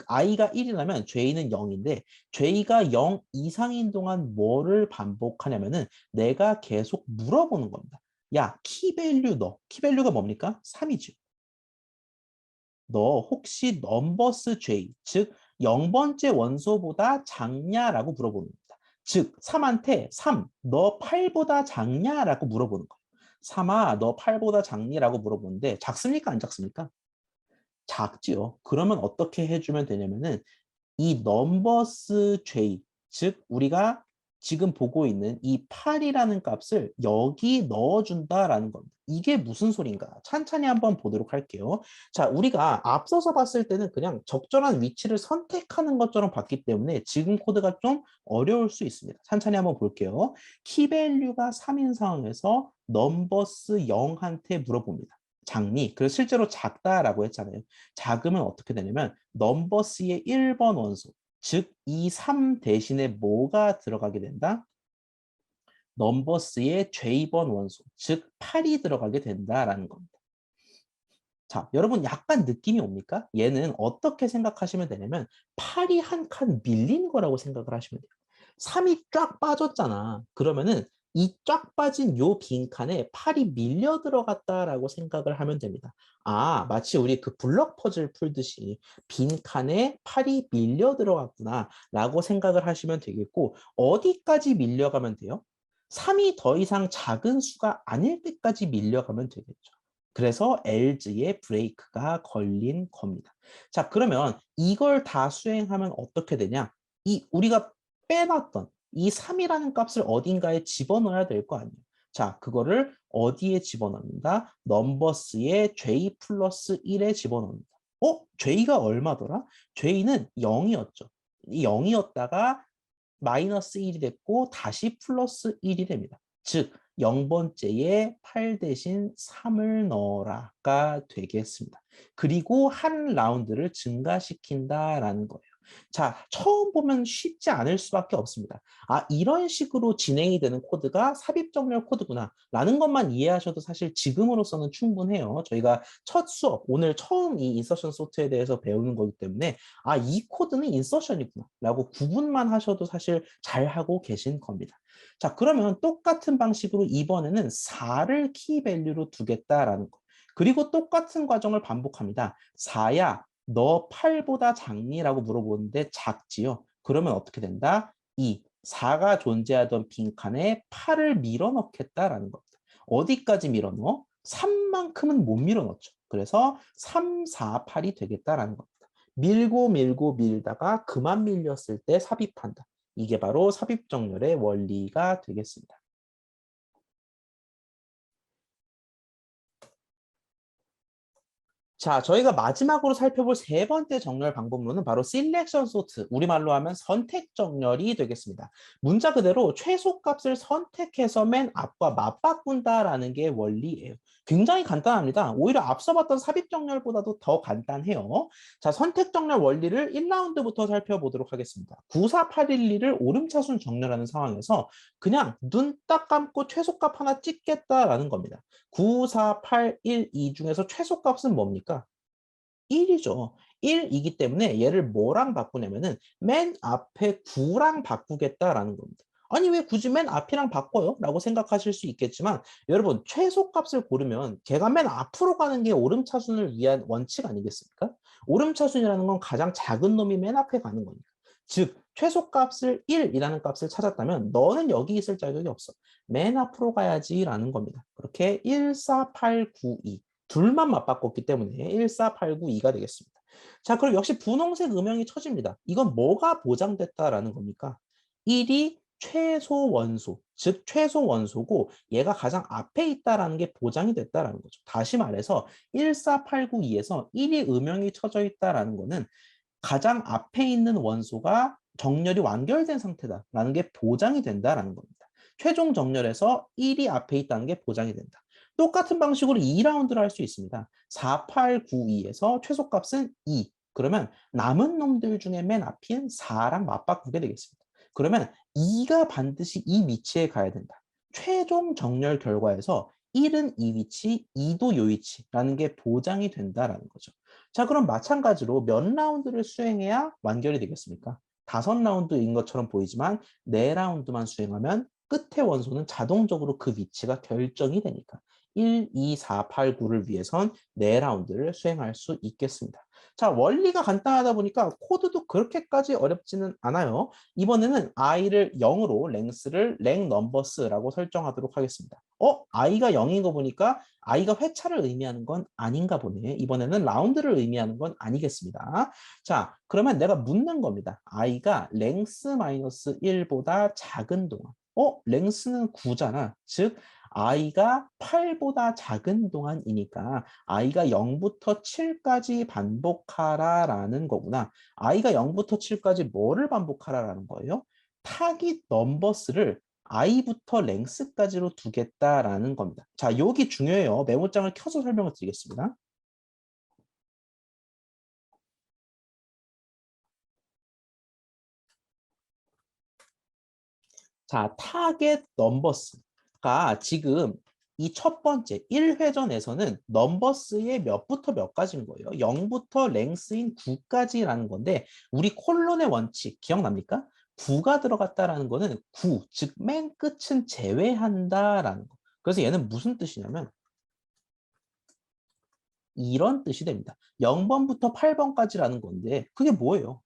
i가 1이라면 J는 0인데 J가 0 이상인 동안 뭐를 반복하냐면은 내가 계속 물어보는 겁니다. 야, 키밸류 넣어. 키밸류가 뭡니까? 3이죠. 너 혹시 넘버스 J, 즉 0번째 원소보다 작냐라고 물어보는 겁니다. 즉 3한테 3, 너 8보다 작냐라고 물어보는 거예요. 3아, 너 8보다 작니라고 물어보는데 작습니까? 안 작습니까? 작지요. 그러면 어떻게 해주면 되냐면은 이 넘버스 J, 즉 우리가 지금 보고 있는 이 8이라는 값을 여기 넣어준다라는 겁니다. 이게 무슨 소린가? 찬찬히 한번 보도록 할게요. 자, 우리가 앞서서 봤을 때는 그냥 적절한 위치를 선택하는 것처럼 봤기 때문에 지금 코드가 좀 어려울 수 있습니다. 찬찬히 한번 볼게요. 키밸류가 3인 상황에서 넘버스 0한테 물어봅니다. 작니? 그래서 실제로 작다라고 했잖아요. 작으면 어떻게 되냐면 넘버스의 1번 원소, 즉 이 3 대신에 뭐가 들어가게 된다? 넘버스의 J번 원소, 즉 8이 들어가게 된다라는 겁니다. 자, 여러분 약간 느낌이 옵니까? 얘는 어떻게 생각하시면 되냐면 8이 한 칸 밀린 거라고 생각을 하시면 돼요. 3이 쫙 빠졌잖아. 그러면은 이 쫙 빠진 요 빈칸에 8이 밀려 들어갔다라고 생각을 하면 됩니다. 아, 마치 우리 그 블럭 퍼즐 풀듯이 빈칸에 8이 밀려 들어갔구나 라고 생각을 하시면 되겠고 어디까지 밀려가면 돼요? 3이 더 이상 작은 수가 아닐 때까지 밀려가면 되겠죠. 그래서 LG의 브레이크가 걸린 겁니다. 자, 그러면 이걸 다 수행하면 어떻게 되냐? 이 우리가 빼놨던 이 3이라는 값을 어딘가에 집어넣어야 될 거 아니에요. 자, 그거를 어디에 집어넣는다? 넘버스의 J 플러스 1에 집어넣는다. J가 얼마더라? J는 0이었죠. 이 0이었다가 마이너스 1이 됐고 다시 플러스 1이 됩니다. 즉 0번째에 8 대신 3을 넣어라가 되겠습니다. 그리고 한 라운드를 증가시킨다라는 거예요. 자, 처음 보면 쉽지 않을 수밖에 없습니다. 아, 이런 식으로 진행이 되는 코드가 삽입정렬 코드구나 라는 것만 이해하셔도 사실 지금으로서는 충분해요. 저희가 첫 수업, 오늘 처음 이 인서션 소트에 대해서 배우는 거기 때문에 아, 이 코드는 인서션이구나 라고 구분만 하셔도 사실 잘하고 계신 겁니다. 자, 그러면 똑같은 방식으로 이번에는 4를 키밸류로 두겠다라는 거. 그리고 똑같은 과정을 반복합니다. 4야, 너 8보다 작니라고 물어보는데 작지요? 그러면 어떻게 된다? 2, 4가 존재하던 빈칸에 8을 밀어넣겠다라는 겁니다. 어디까지 밀어넣어? 3만큼은 못 밀어넣죠. 그래서 3, 4, 8이 되겠다라는 겁니다. 밀고 밀고 밀다가 그만 밀렸을 때 삽입한다. 이게 바로 삽입정렬의 원리가 되겠습니다. 자, 저희가 마지막으로 살펴볼 세 번째 정렬 방법론은 바로 selection sort, 우리말로 하면 선택 정렬이 되겠습니다. 문자 그대로 최소값을 선택해서 맨 앞과 맞바꾼다라는 게 원리예요. 굉장히 간단합니다. 오히려 앞서 봤던 삽입 정렬보다도 더 간단해요. 자, 선택 정렬 원리를 1라운드부터 살펴보도록 하겠습니다. 94812를 오름차순 정렬하는 상황에서 그냥 눈 딱 감고 최소값 하나 찍겠다라는 겁니다. 9, 4, 8, 1, 2 중에서 최소값은 뭡니까? 1이죠. 1이기 때문에 얘를 뭐랑 바꾸냐면은 맨 앞에 9랑 바꾸겠다라는 겁니다. 아니 왜 굳이 맨 앞이랑 바꿔요? 라고 생각하실 수 있겠지만 여러분 최소값을 고르면 걔가 맨 앞으로 가는 게 오름차순을 위한 원칙 아니겠습니까? 오름차순이라는 건 가장 작은 놈이 맨 앞에 가는 거니까. 즉 최소값을 1이라는 값을 찾았다면 너는 여기 있을 자격이 없어. 맨 앞으로 가야지라는 겁니다. 그렇게 1, 4, 8, 9, 2 둘만 맞바꿨기 때문에 1, 4, 8, 9, 2가 되겠습니다. 자, 그럼 역시 분홍색 음영이 쳐집니다. 이건 뭐가 보장됐다라는 겁니까? 1이 최소 원소, 즉 최소 원소고 얘가 가장 앞에 있다라는 게 보장이 됐다라는 거죠. 다시 말해서 1, 4, 8, 9, 2에서 1이 음영이 쳐져 있다라는 거는 가장 앞에 있는 원소가 정렬이 완결된 상태다라는 게 보장이 된다라는 겁니다. 최종 정렬에서 1이 앞에 있다는 게 보장이 된다. 똑같은 방식으로 2라운드를 할 수 있습니다. 4, 8, 9, 2에서 최소값은 2. 그러면 남은 놈들 중에 맨 앞인 4랑 맞바꾸게 되겠습니다. 그러면 2가 반드시 이 위치에 가야 된다. 최종 정렬 결과에서 1은 이 위치, 2도 이 위치라는 게 보장이 된다라는 거죠. 자, 그럼 마찬가지로 몇 라운드를 수행해야 완결이 되겠습니까? 5라운드인 것처럼 보이지만 4라운드만 수행하면 끝의 원소는 자동적으로 그 위치가 결정이 되니까 1, 2, 4, 8, 9를 위해선 4라운드를 수행할 수 있겠습니다. 자, 원리가 간단하다 보니까 코드도 그렇게까지 어렵지는 않아요. 이번에는 i를 0으로 랭스를 랭넘버스라고 설정하도록 하겠습니다. i가 0인 거 보니까 i가 회차를 의미하는 건 아닌가 보네. 이번에는 라운드를 의미하는 건 아니겠습니다. 자, 그러면 내가 묻는 겁니다. i가 랭스-1보다 작은 동안. 랭스는 9잖아. 즉, i가 8보다 작은 동안이니까 i가 0부터 7까지 반복하라라는 거구나. i가 0부터 7까지 뭐를 반복하라라는 거예요? 타깃 넘버스를 i부터 랭스까지로 두겠다라는 겁니다. 자, 여기 중요해요. 메모장을 켜서 설명을 드리겠습니다. 자, 타겟 넘버스가 지금 이 첫 번째 1회전에서는 넘버스의 몇부터 몇까지인 거예요. 0부터 랭스인 9까지라는 건데 우리 콜론의 원칙 기억납니까? 9가 들어갔다라는 거는 9, 즉 맨 끝은 제외한다라는 거. 그래서 얘는 무슨 뜻이냐면 이런 뜻이 됩니다. 0번부터 8번까지라는 건데 그게 뭐예요?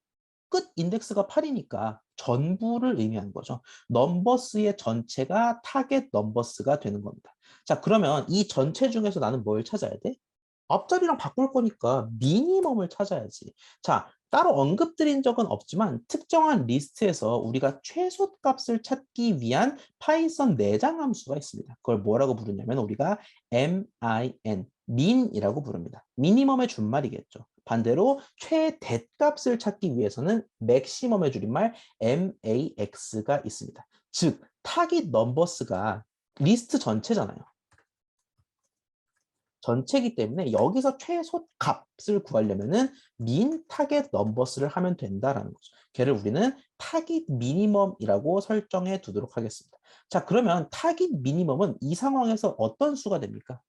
끝 인덱스가 8이니까 전부를 의미하는 거죠. 넘버스의 전체가 타겟 넘버스가 되는 겁니다. 자, 그러면 이 전체 중에서 나는 뭘 찾아야 돼? 앞자리랑 바꿀 거니까 미니멈을 찾아야지. 자, 따로 언급드린 적은 없지만 특정한 리스트에서 우리가 최소값을 찾기 위한 파이썬 내장 함수가 있습니다. 그걸 뭐라고 부르냐면 우리가 min, min이라고 부릅니다. 미니멈의 준말이겠죠. 반대로 최대값을 찾기 위해서는 맥시멈의 줄임말 max가 있습니다. 즉, 타깃 넘버스가 리스트 전체잖아요. 전체이기 때문에 여기서 최소 값을 구하려면은 민 타겟 넘버스를 하면 된다라는 거죠. 걔를 우리는 타깃 미니멈이라고 설정해 두도록 하겠습니다. 자, 그러면 타깃 미니멈은 이 상황에서 어떤 수가 됩니까?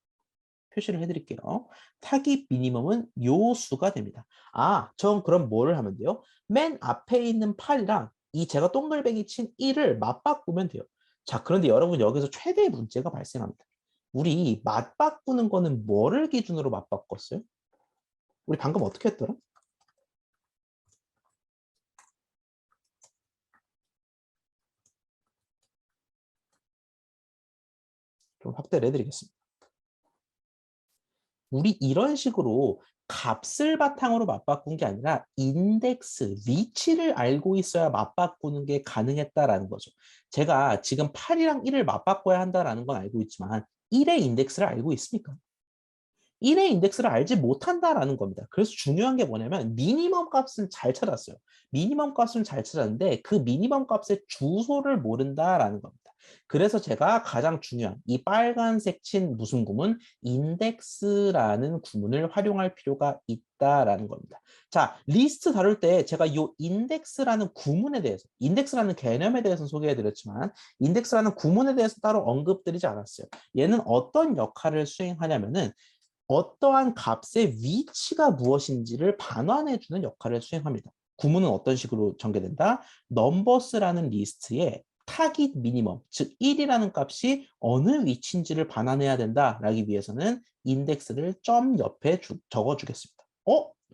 표시를 해드릴게요. 타깃 미니멈은 요 수가 됩니다. 아, 전 그럼 뭐를 하면 돼요? 맨 앞에 있는 8이랑 이 제가 동글뱅이 친 1을 맞바꾸면 돼요. 자, 그런데 여러분 여기서 최대의 문제가 발생합니다. 우리 맞바꾸는 거는 뭐를 기준으로 맞바꿨어요? 우리 방금 어떻게 했더라? 좀 확대를 해드리겠습니다. 우리 이런 식으로 값을 바탕으로 맞바꾼 게 아니라 인덱스, 위치를 알고 있어야 맞바꾸는 게 가능했다라는 거죠. 제가 지금 8이랑 1을 맞바꿔야 한다라는 건 알고 있지만 1의 인덱스를 알고 있습니까? 1의 인덱스를 알지 못한다라는 겁니다. 그래서 중요한 게 뭐냐면 미니멈 값은 잘 찾았어요. 미니멈 값은 잘 찾았는데 그 미니멈 값의 주소를 모른다라는 겁니다. 그래서 제가 가장 중요한 이 빨간색 친 무슨 구문? 인덱스라는 구문을 활용할 필요가 있다라는 겁니다. 자, 리스트 다룰 때 제가 이 인덱스라는 구문에 대해서, 인덱스라는 개념에 대해서 소개해드렸지만 인덱스라는 구문에 대해서 따로 언급드리지 않았어요. 얘는 어떤 역할을 수행하냐면은 어떠한 값의 위치가 무엇인지를 반환해주는 역할을 수행합니다. 구문은 어떤 식으로 전개된다? 넘버스라는 리스트에 타깃 미니멈, 즉 1이라는 값이 어느 위치인지를 반환해야 된다라기 위해서는 인덱스를 점 옆에 적어주겠습니다.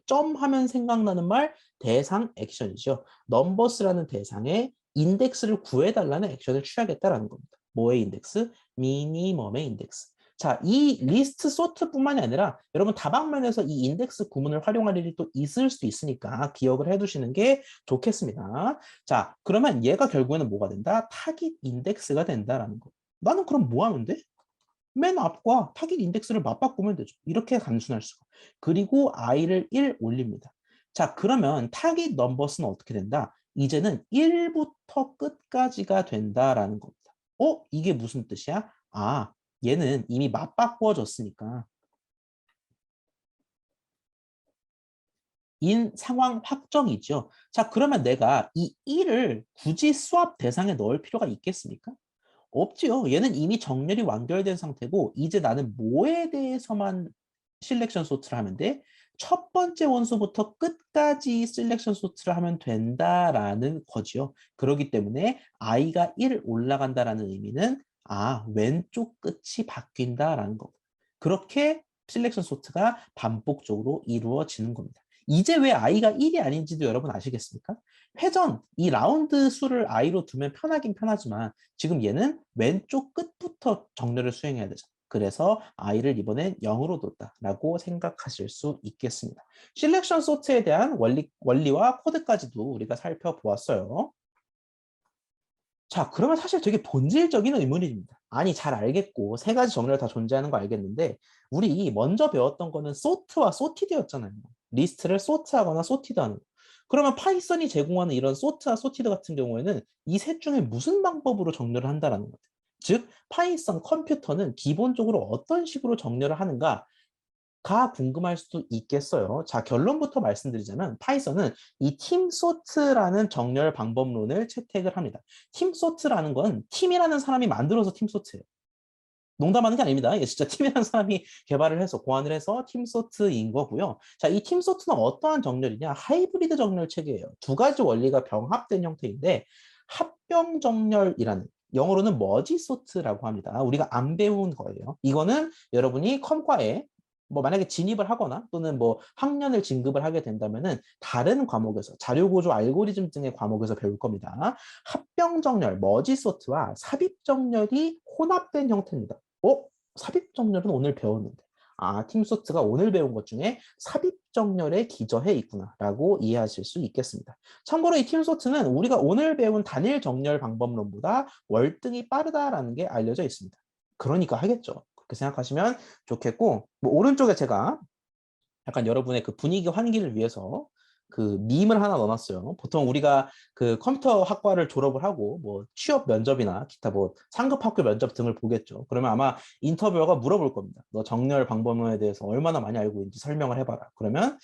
점 하면 생각나는 말 대상 액션이죠. 넘버스라는 대상에 인덱스를 구해달라는 액션을 취하겠다라는 겁니다. 뭐의 인덱스? 미니멈의 인덱스. 자, 이 리스트 소트뿐만이 아니라 여러분 다방면에서 이 인덱스 구문을 활용할 일이 또 있을 수도 있으니까 기억을 해두시는 게 좋겠습니다. 자, 그러면 얘가 결국에는 뭐가 된다? 타깃 인덱스가 된다라는 거. 나는 그럼 뭐 하면 돼? 맨 앞과 타깃 인덱스를 맞바꾸면 되죠. 이렇게 단순할 수가. 그리고 i를 1 올립니다. 자, 그러면 타깃 넘버스는 어떻게 된다? 이제는 1부터 끝까지가 된다라는 겁니다. 이게 무슨 뜻이야? 아, 얘는 이미 맞바꾸어졌으니까 인 상황 확정이죠. 자, 그러면 내가 이 1을 굳이 수합 대상에 넣을 필요가 있겠습니까? 없지요. 얘는 이미 정렬이 완결된 상태고 이제 나는 뭐에 대해서만 실렉션 소트를 하면 돼? 첫 번째 원소부터 끝까지 실렉션 소트를 하면 된다라는 거지요. 그렇기 때문에 i가 1 올라간다라는 의미는 왼쪽 끝이 바뀐다라는 거. 그렇게 실렉션 소트가 반복적으로 이루어지는 겁니다. 이제 왜 i가 1이 아닌지도 여러분 아시겠습니까? 회전, 이 라운드 수를 i로 두면 편하긴 편하지만 지금 얘는 왼쪽 끝부터 정렬을 수행해야 되죠. 그래서 i를 이번엔 0으로 뒀다라고 생각하실 수 있겠습니다. 실렉션 소트에 대한 원리와 코드까지도 우리가 살펴보았어요. 자, 그러면 사실 되게 본질적인 의문입니다. 아니, 잘 알겠고 세 가지 정렬 다 존재하는 거 알겠는데 우리 먼저 배웠던 거는 소트와 소티드였잖아요. 리스트를 소트하거나 소티드하는 거. 그러면 파이썬이 제공하는 이런 소트와 소티드 같은 경우에는 이 셋 중에 무슨 방법으로 정렬을 한다라는 거죠. 즉, 파이썬 컴퓨터는 기본적으로 어떤 식으로 정렬을 하는가 가 궁금할 수도 있겠어요. 자, 결론부터 말씀드리자면 파이썬은 이 팀소트라는 정렬 방법론을 채택을 합니다. 팀소트라는 건 팀이라는 사람이 만들어서 팀소트예요. 농담하는 게 아닙니다. 이게 진짜 팀이라는 사람이 개발을 해서 고안을 해서 팀소트인 거고요. 자, 이 팀소트는 어떠한 정렬이냐? 하이브리드 정렬 체계예요. 두 가지 원리가 병합된 형태인데 합병 정렬이라는 영어로는 머지 소트라고 합니다. 우리가 안 배운 거예요. 이거는 여러분이 컴과에 뭐 만약에 진입을 하거나 또는 뭐 학년을 진급을 하게 된다면은 다른 과목에서 자료구조 알고리즘 등의 과목에서 배울 겁니다. 합병 정렬, 머지 소트와 삽입 정렬이 혼합된 형태입니다. 삽입 정렬은 오늘 배웠는데. 팀소트가 오늘 배운 것 중에 삽입 정렬에 기저해 있구나라고 이해하실 수 있겠습니다. 참고로 이 팀소트는 우리가 오늘 배운 단일 정렬 방법론보다 월등히 빠르다라는 게 알려져 있습니다. 그러니까 하겠죠. 그렇게 생각하시면 좋겠고, 뭐 오른쪽에 제가 약간 여러분의 그 분위기 환기를 위해서 그 밈을 하나 넣어놨어요. 보통 우리가 그 컴퓨터 학과를 졸업을 하고 뭐 취업 면접이나 기타 뭐 상급 학교 면접 등을 보겠죠. 그러면 아마 인터뷰어가 물어볼 겁니다. 너 정렬 방법론에 대해서 얼마나 많이 알고 있는지 설명을 해봐라. 그러면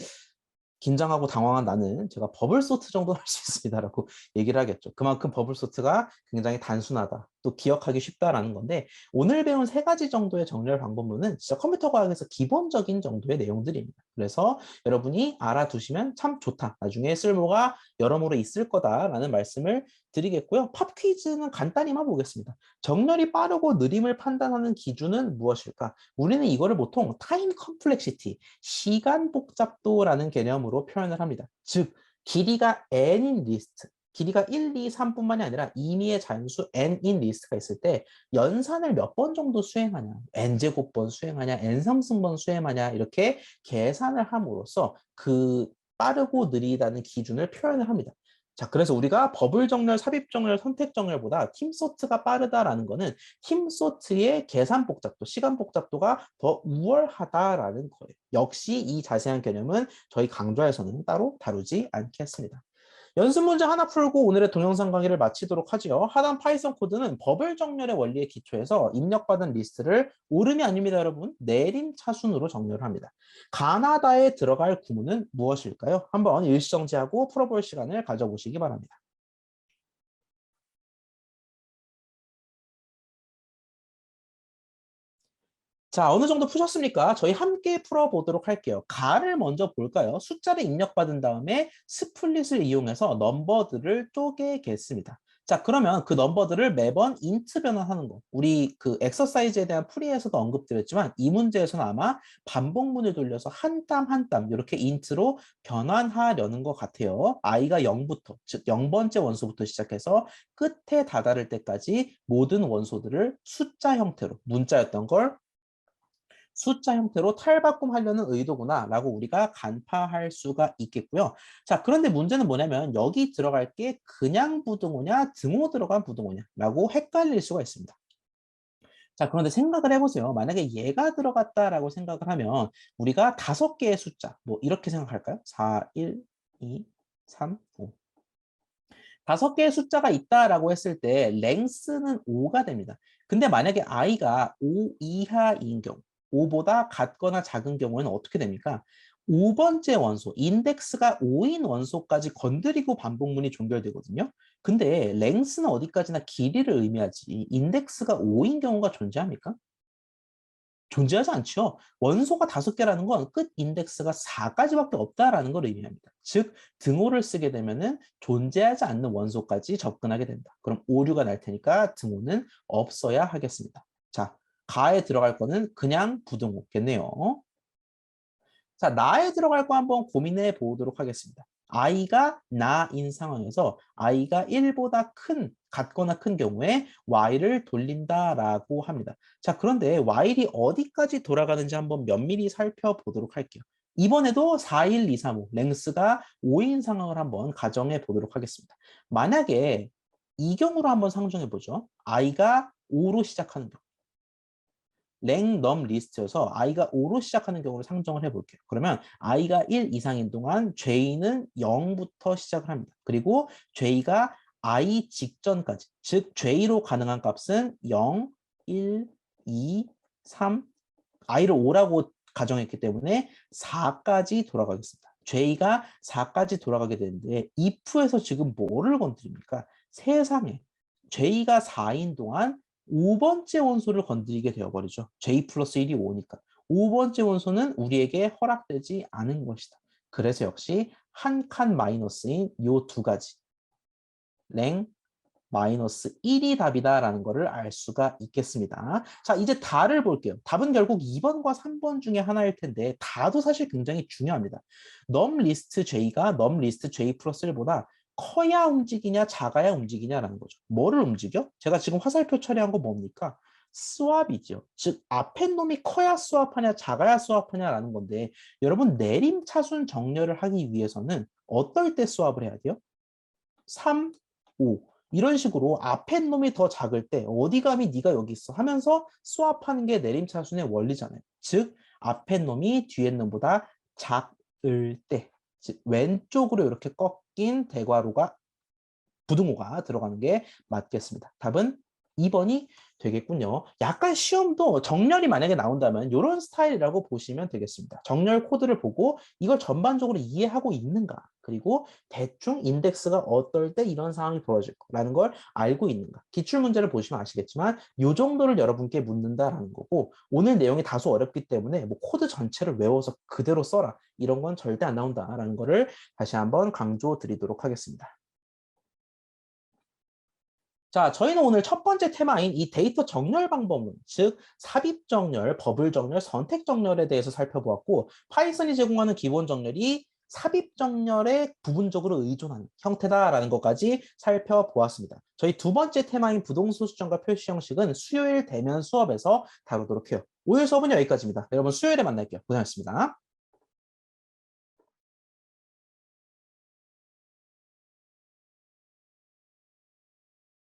긴장하고 당황한 나는 제가 버블 소트 정도 할 수 있습니다라고 얘기를 하겠죠. 그만큼 버블 소트가 굉장히 단순하다. 또 기억하기 쉽다라는 건데 오늘 배운 세 가지 정도의 정렬 방법론은 진짜 컴퓨터 과학에서 기본적인 정도의 내용들입니다. 그래서 여러분이 알아두시면 참 좋다. 나중에 쓸모가 여러모로 있을 거다라는 말씀을 드리겠고요. 팝 퀴즈는 간단히만 보겠습니다. 정렬이 빠르고 느림을 판단하는 기준은 무엇일까? 우리는 이거를 보통 타임 컴플렉시티, 시간 복잡도라는 개념으로 표현을 합니다. 즉, 길이가 n인 리스트, 길이가 1, 2, 3뿐만이 아니라 임의의 잔수 n인 리스트가 있을 때 연산을 몇 번 정도 수행하냐, n제곱번 수행하냐, n삼승번 수행하냐 이렇게 계산을 함으로써 그 빠르고 느리다는 기준을 표현을 합니다. 자, 그래서 우리가 버블 정렬, 삽입 정렬, 선택 정렬보다 팀소트가 빠르다라는 거는 팀소트의 계산 복잡도, 시간 복잡도가 더 우월하다라는 거예요. 역시 이 자세한 개념은 저희 강좌에서는 따로 다루지 않겠습니다. 연습 문제 하나 풀고 오늘의 동영상 강의를 마치도록 하지요. 하단 파이썬 코드는 버블 정렬의 원리에 기초해서 입력받은 리스트를 오름이 아닙니다, 여러분. 내림 차순으로 정렬을 합니다. 가나다에 들어갈 구문은 무엇일까요? 한번 일시정지하고 풀어볼 시간을 가져보시기 바랍니다. 자, 어느 정도 푸셨습니까? 저희 함께 풀어보도록 할게요. 가를 먼저 볼까요? 숫자를 입력받은 다음에 스플릿을 이용해서 넘버들을 쪼개겠습니다. 자, 그러면 그 넘버들을 매번 인트 변환하는 거. 우리 그 엑서사이즈에 대한 풀이에서도 언급드렸지만 이 문제에서는 아마 반복문을 돌려서 한 땀 한 땀 이렇게 인트로 변환하려는 것 같아요. i가 0부터, 즉 0번째 원소부터 시작해서 끝에 다다를 때까지 모든 원소들을 숫자 형태로 문자였던 걸 숫자 형태로 탈바꿈하려는 의도구나 라고 우리가 간파할 수가 있겠고요. 자, 그런데 문제는 뭐냐면 여기 들어갈 게 그냥 부등호냐 등호 들어간 부등호냐 라고 헷갈릴 수가 있습니다. 자, 그런데 생각을 해보세요. 만약에 얘가 들어갔다라고 생각을 하면 우리가 5개의 숫자 뭐 이렇게 생각할까요? 4, 1, 2, 3, 5 5개의 숫자가 있다라고 했을 때 랭스는 5가 됩니다. 근데 만약에 i가 5 이하인 경우, 5보다 같거나 작은 경우에는 어떻게 됩니까? 5번째 원소, 인덱스가 5인 원소까지 건드리고 반복문이 종결되거든요. 근데 랭스는 어디까지나 길이를 의미하지 인덱스가 5인 경우가 존재합니까? 존재하지 않죠. 원소가 5개라는 건 끝 인덱스가 4까지밖에 없다라는 걸 의미합니다. 즉 등호를 쓰게 되면은 존재하지 않는 원소까지 접근하게 된다. 그럼 오류가 날 테니까 등호는 없어야 하겠습니다. 자, 가에 들어갈 거는 그냥 부등호겠네요. 자, 나에 들어갈 거 한번 고민해 보도록 하겠습니다. i가 나인 상황에서 i가 1보다 같거나 큰 경우에 y를 돌린다라고 합니다. 자, 그런데 y이 어디까지 돌아가는지 한번 면밀히 살펴보도록 할게요. 이번에도 4, 1, 2, 3, 5, 랭스가 5인 상황을 한번 가정해 보도록 하겠습니다. 만약에 이 경우로 한번 상정해 보죠. i가 5로 시작하는 경우. 랭넘 리스트여서 i가 5로 시작하는 경우를 상정을 해볼게요. 그러면 i가 1 이상인 동안 j는 0부터 시작을 합니다. 그리고 j가 i 직전까지, 즉 j로 가능한 값은 0, 1, 2, 3, i를 5라고 가정했기 때문에 4까지 돌아가겠습니다. j가 4까지 돌아가게 되는데 if에서 지금 뭐를 건드립니까? 세상에 j가 4인 동안 5번째 원소를 건드리게 되어버리죠. j 플러스 1이 5니까. 5번째 원소는 우리에게 허락되지 않은 것이다. 그래서 역시 한 칸 마이너스인 요 두 가지. 랭 마이너스 1이 답이다라는 것을 알 수가 있겠습니다. 자, 이제 다를 볼게요. 답은 결국 2번과 3번 중에 하나일 텐데 다도 사실 굉장히 중요합니다. 넘 리스트 J가 넘 리스트 J 플러스 1보다 커야 움직이냐 작아야 움직이냐라는 거죠. 뭐를 움직여? 제가 지금 화살표 처리한 거 뭡니까? 스왑이죠. 즉 앞에 놈이 커야 스왑하냐 작아야 스왑하냐라는 건데 여러분 내림차순 정렬을 하기 위해서는 어떨 때 스왑을 해야 돼요? 3, 5 이런 식으로 앞에 놈이 더 작을 때 어디 감히 네가 여기 있어 하면서 스왑하는 게 내림차순의 원리잖아요. 즉 앞에 놈이 뒤에 놈보다 작을 때, 즉 왼쪽으로 이렇게 꺾인 대괄호가 부등호가 들어가는 게 맞겠습니다. 답은 2번이 되겠군요. 약간 시험도 정렬이 만약에 나온다면 이런 스타일이라고 보시면 되겠습니다. 정렬 코드를 보고 이걸 전반적으로 이해하고 있는가, 그리고 대충 인덱스가 어떨 때 이런 상황이 벌어질 거라는 걸 알고 있는가. 기출문제를 보시면 아시겠지만 이 정도를 여러분께 묻는다라는 거고, 오늘 내용이 다소 어렵기 때문에 뭐 코드 전체를 외워서 그대로 써라 이런 건 절대 안 나온다라는 거를 다시 한번 강조 드리도록 하겠습니다. 자, 저희는 오늘 첫 번째 테마인 이 데이터 정렬 방법론, 즉 삽입 정렬, 버블 정렬, 선택 정렬에 대해서 살펴보았고, 파이썬이 제공하는 기본 정렬이 삽입 정렬에 부분적으로 의존하는 형태다라는 것까지 살펴보았습니다. 저희 두 번째 테마인 부동수 수정과 표시 형식은 수요일 대면 수업에서 다루도록 해요. 오늘 수업은 여기까지입니다. 여러분 수요일에 만날게요. 고생하셨습니다.